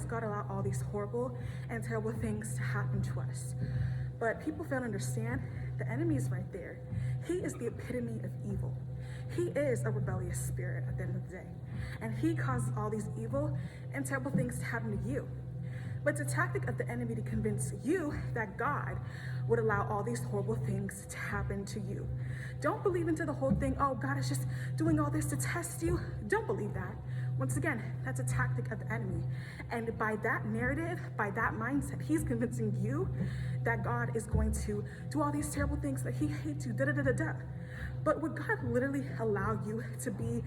God allow all these horrible and terrible things to happen to us? But people fail to understand the enemy is right there. He is the epitome of evil. He is a rebellious spirit at the end of the day. And he causes all these evil and terrible things to happen to you. But it's a tactic of the enemy to convince you that God would allow all these horrible things to happen to you. Don't believe into the whole thing, oh, God is just doing all this to test you. Don't believe that. Once again, that's a tactic of the enemy. And by that narrative, by that mindset, he's convincing you that God is going to do all these terrible things, that he hates you, da-da-da-da-da. But would God literally allow you to be,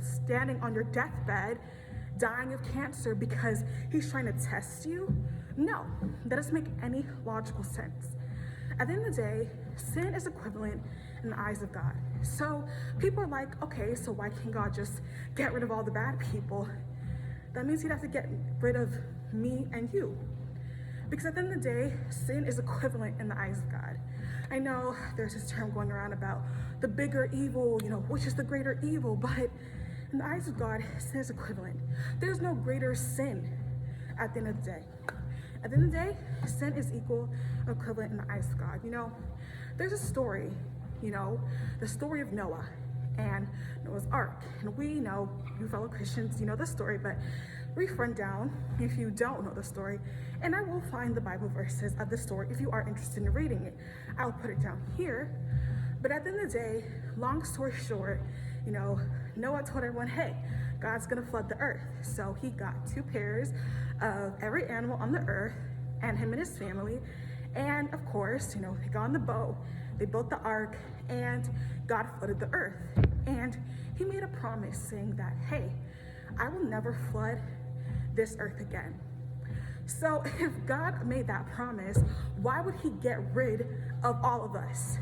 standing on your deathbed, dying of cancer because he's trying to test you? No, that doesn't make any logical sense. At the end of the day, sin is equivalent in the eyes of God. So people are like, okay, so why can't God just get rid of all the bad people? That means he'd have to get rid of me and you. Because at the end of the day, sin is equivalent in the eyes of God. I know there's this term going around about the bigger evil, which is the greater evil, but in the eyes of God, sin is equivalent. There's no greater sin at the end of the day. At the end of the day, sin is equal or equivalent in the eyes of God. There's a story, the story of Noah and Noah's Ark. And we know, you fellow Christians, you know the story, but brief rundown if you don't know the story. And I will find the Bible verses of the story if you are interested in reading it. I'll put it down here. But at the end of the day, long story short, Noah told everyone, hey, God's gonna flood the earth. So he got 2 pairs of every animal on the earth and him and his family. And of course, they got on the boat, they built the ark, and God flooded the earth. And he made a promise saying that, hey, I will never flood this earth again. So if God made that promise, why would he get rid of all of us?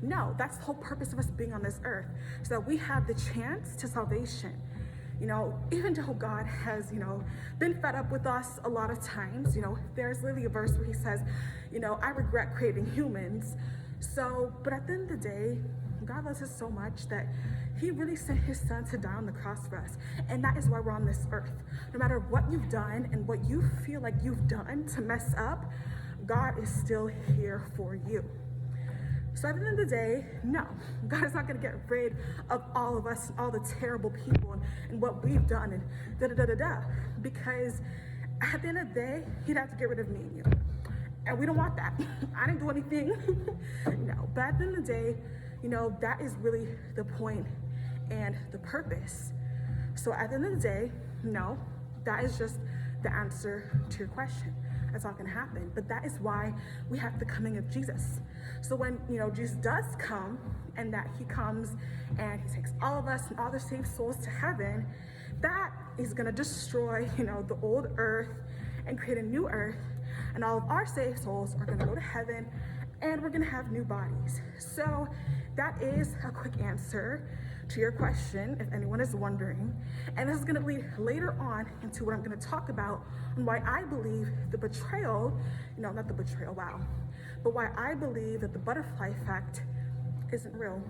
No, that's the whole purpose of us being on this earth, so that we have the chance to salvation. Even though God has, been fed up with us a lot of times, there's literally a verse where he says, I regret creating humans. But at the end of the day, God loves us so much that he really sent his son to die on the cross for us. And that is why we're on this earth. No matter what you've done and what you feel like you've done to mess up, God is still here for you. So at the end of the day, no, God is not going to get rid of all of us and all the terrible people and what we've done and da-da-da-da-da. Because at the end of the day, he'd have to get rid of me and you. And we don't want that. I didn't do anything. No, but at the end of the day, that is really the point and the purpose. So at the end of the day, no, that is just the answer to your question. That's not going to happen. But that is why we have the coming of Jesus. So when, Jesus does come, and that he comes and he takes all of us and all the saved souls to heaven, that is going to destroy, the old earth and create a new earth. And all of our saved souls are going to go to heaven and we're going to have new bodies. So that is a quick answer to your question, if anyone is wondering. And this is going to lead later on into what I'm going to talk about on why I believe the betrayal, not the betrayal, wow, but why I believe that the butterfly effect isn't real.